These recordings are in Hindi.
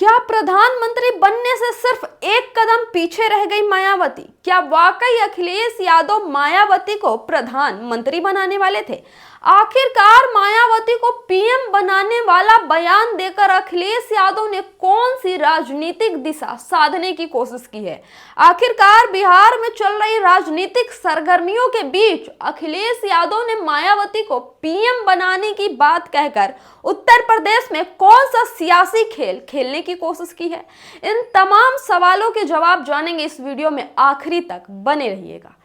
क्या प्रधानमंत्री बनने से सिर्फ एक कदम पीछे रह गई मायावती? क्या वाकई अखिलेश यादव मायावती को प्रधानमंत्री बनाने वाले थे? आखिरकार मायावती को पीएम बनाने वाला बयान देकर अखिलेश यादव ने कौन सी राजनीतिक दिशा साधने की कोशिश की है? आखिरकार बिहार में चल रही राजनीतिक सरगर्मियों के बीच अखिलेश यादव ने मायावती को पीएम बनाने की बात कहकर उत्तर प्रदेश में कौन सा सियासी खेल खेलने की कोशिश की है? इन तमाम सवालों के जवाब जानेंगे इस वीडियो में, आखिरी तक बने रहिएगा।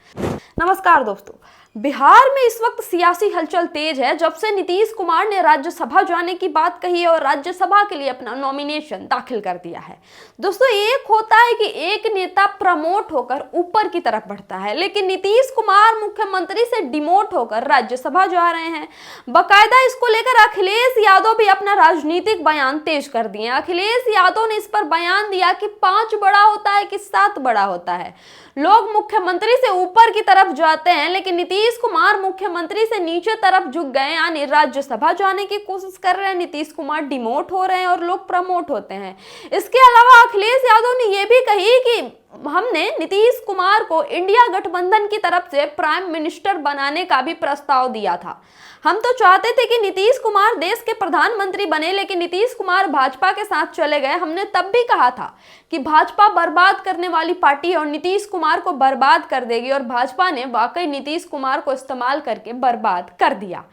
नमस्कार दोस्तों, बिहार में इस वक्त सियासी हलचल तेज है जब से नीतीश कुमार ने राज्यसभा जाने की बात कही है और राज्यसभा के लिए अपना नॉमिनेशन दाखिल कर दिया है। दोस्तों, एक होता है कि एक नेता प्रमोट होकर ऊपर की तरफ बढ़ता है, लेकिन नीतीश कुमार मुख्यमंत्री से डिमोट होकर राज्यसभा जा रहे हैं। बाकायदा इसको लेकर अखिलेश यादव भी अपना राजनीतिक बयान तेज कर दिए। अखिलेश यादव ने इस पर बयान दिया कि 5 बड़ा होता है कि 7 बड़ा होता है। लोग मुख्यमंत्री से ऊपर की तरफ जाते हैं, लेकिन नीतीश कुमार मुख्यमंत्री से नीचे तरफ झुक गए, यानी राज्यसभा जाने की कोशिश कर रहे हैं। नीतीश कुमार डिमोट हो रहे हैं और लोग प्रमोट होते हैं। इसके अलावा अखिलेश यादव ने यह भी कही कि हमने नीतीश कुमार को इंडिया गठबंधन की तरफ से प्राइम मिनिस्टर बनाने का भी प्रस्ताव दिया था। हम तो चाहते थे कि नीतीश कुमार देश के प्रधानमंत्री बने, लेकिन नीतीश कुमार भाजपा के साथ चले गए। हमने तब भी कहा था कि भाजपा बर्बाद करने वाली पार्टी है और नीतीश कुमार को बर्बाद कर देगी, और भाजपा ने वाकई नीतीश कुमार को इस्तेमाल करके बर्बाद कर दिया।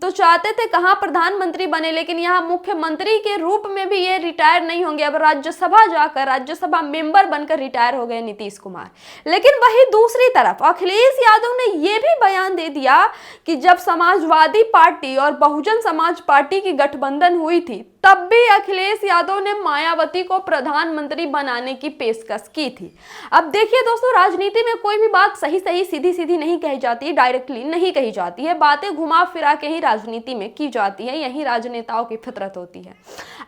तो चाहते थे कहाँ प्रधानमंत्री बने, लेकिन यहाँ मुख्यमंत्री के रूप में भी ये रिटायर नहीं होंगे। अब राज्यसभा जाकर राज्यसभा मेंबर बनकर रिटायर हो गए नीतीश कुमार। लेकिन वही दूसरी तरफ अखिलेश यादव ने यह भी बयान दे दिया कि जब समाजवादी पार्टी और बहुजन समाज पार्टी की गठबंधन हुई थी, तब भी अखिलेश यादव ने मायावती को प्रधानमंत्री बनाने की पेशकश की थी। अब देखिए दोस्तों, राजनीति में कोई भी बात सही सही सीधी सीधी नहीं कही जाती, डायरेक्टली नहीं कही जाती है। बातें घुमा फिरा के ही राजनीति में की जाती है, यही राजनेताओं की फितरत होती है।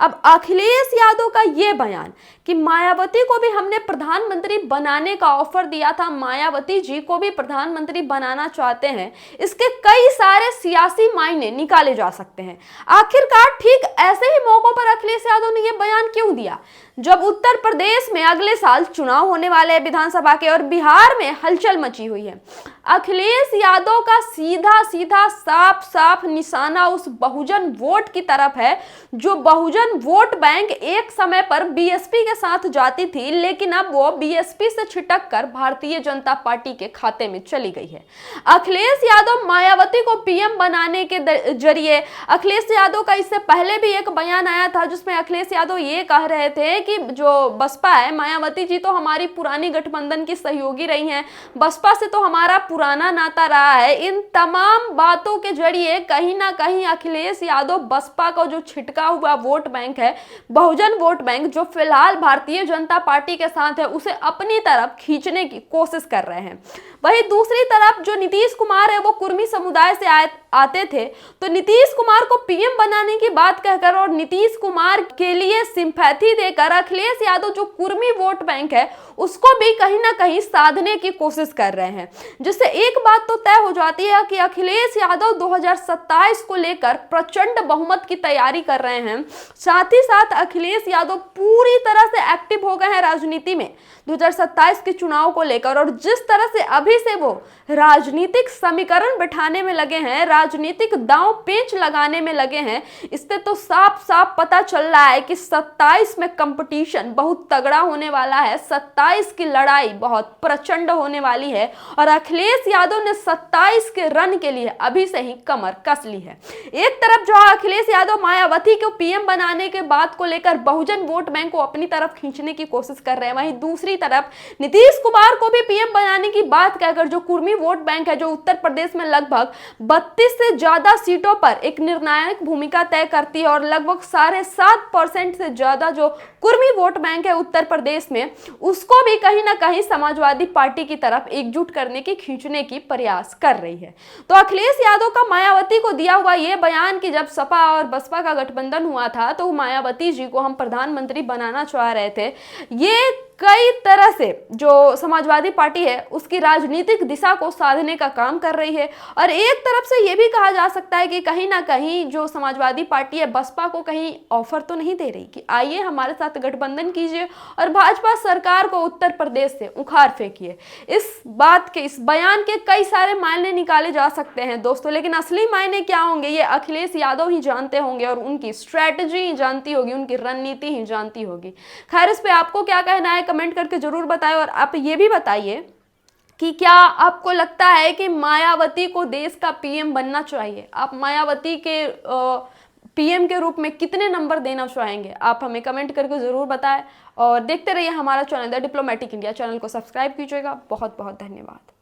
अब अखिलेश यादव का यह बयान कि मायावती को भी हमने प्रधानमंत्री बनाने का ऑफर दिया था, मायावती जी को भी प्रधानमंत्री बनाना चाहते हैं, इसके कई सारे सियासी मायने निकाले जा सकते हैं। आखिरकार ठीक ऐसे ही मौकों पर अखिलेश यादव ने यह बयान क्यों दिया जब उत्तर प्रदेश में अगले साल चुनाव होने वाले हैं विधानसभा के और बिहार में हलचल मची हुई है? अखिलेश यादव का सीधा सीधा साफ साफ निशाना उस बहुजन वोट की तरफ है, जो बहुजन वोट बैंक एक समय पर बीएसपी के साथ जाती थी, लेकिन अब वो बीएसपी से छिटक कर भारतीय जनता पार्टी के खाते में चली गई है। अखिलेश यादव मायावती को पीएम बनाने के जरिए, अखिलेश यादव का इससे पहले भी एक बयान आया था जिसमें अखिलेश यादव ये कह रहे थे कि जो बसपा है, मायावती जी तो हमारी पुरानी गठबंधन की सहयोगी रही हैं, बसपा से तो हमारा पुराना नाता रहा है। इन तमाम बातों के जरिए कहीं ना कहीं अखिलेश यादव बसपा का जो छिटका हुआ वोट बैंक है, बहुजन वोट बैंक, जो फिलहाल भारतीय जनता पार्टी के साथ है, उसे अपनी तरफ खींचने की कोशिश कर रहे हैं। वही दूसरी तरफ जो नीतीश कुमार है, वो कुर्मी समुदाय से आते थे, तो नीतीश कुमार को पीएम बनाने की बात कहकर और नीतीश कुमार के लिए सिंपैथी देकर अखिलेश यादव जो कुर्मी वोट बैंक है उसको भी कहीं ना कहीं साधने की कोशिश कर रहे हैं। जिससे एक बात तो तय हो जाती है कि अखिलेश यादव 2027 को लेकर प्रचंड बहुमत की तैयारी कर रहे हैं। साथ ही साथ अखिलेश यादव पूरी तरह से एक्टिव हो गए हैं राजनीति में 2027 के चुनाव को लेकर, और जिस तरह से अभी से वो राजनीतिक समीकरण बिठाने में लगे हैं, राजनीतिक दांव पेंच लगाने में लगे हैं, इससे तो साफ साफ पता चल रहा है कि 27 में कंपटीशन बहुत तगड़ा होने वाला है। 27 की लड़ाई बहुत प्रचंड होने वाली है और अखिलेश यादव ने 27 के रन के लिए अभी से ही कमर कस ली है। एक तरफ जो अखिलेश यादव मायावती को पीएम बनाने के बात को लेकर बहुजन वोट बैंक को अपनी तरफ खींचने की कोशिश कर रहे हैं, वहीं दूसरी तरफ नीतीश कुमार को भी पीएम बनाने की बात कहकर जो कुर्मी वोट बैंक है, जो उत्तर प्रदेश में लगभग 32 से ज्यादा सीटों पर एक निर्णायक भूमिका तय करती है और लगभग 7.5% से ज्यादा जो कुर्मी वोट बैंक है उत्तर प्रदेश में, उसको भी कहीं ना कहीं समाजवादी पार्टी की तरफ एकजुट करने की, खींचने की प्रयास कर रही है। तो अखिलेश यादव का मायावती को दिया हुआ यह बयान कि जब सपा और बसपा का गठबंधन हुआ था तो मायावती जी को हम प्रधानमंत्री बनाना चाह रहे थे, ये कई तरह से जो समाजवादी पार्टी है उसकी राजनीतिक दिशा को साधने का काम कर रही है। और एक तरफ से ये भी कहा जा सकता है कि कहीं ना कहीं जो समाजवादी पार्टी है बसपा को कहीं ऑफर तो नहीं दे रही कि आइए हमारे साथ गठबंधन कीजिए और भाजपा सरकार को उत्तर प्रदेश से उखाड़ फेंकिए। इस बात के, इस बयान के कई सारे मायने निकाले जा सकते हैं दोस्तों, लेकिन असली मायने क्या होंगे ये अखिलेश यादव ही जानते होंगे और उनकी स्ट्रैटेजी ही जानती होगी, उनकी रणनीति ही जानती होगी। खैर, इस पे आपको क्या कहना है कमेंट करके जरूर बताएं। और आप ये भी बताइए कि क्या आपको लगता है कि मायावती को देश का पीएम बनना चाहिए? आप मायावती के पीएम के रूप में कितने नंबर देना चाहेंगे? आप हमें कमेंट करके जरूर बताएं और देखते रहिए हमारा channel the diplomatic India. Channel को सब्सक्राइब कीजिएगा। बहुत बहुत धन्यवाद।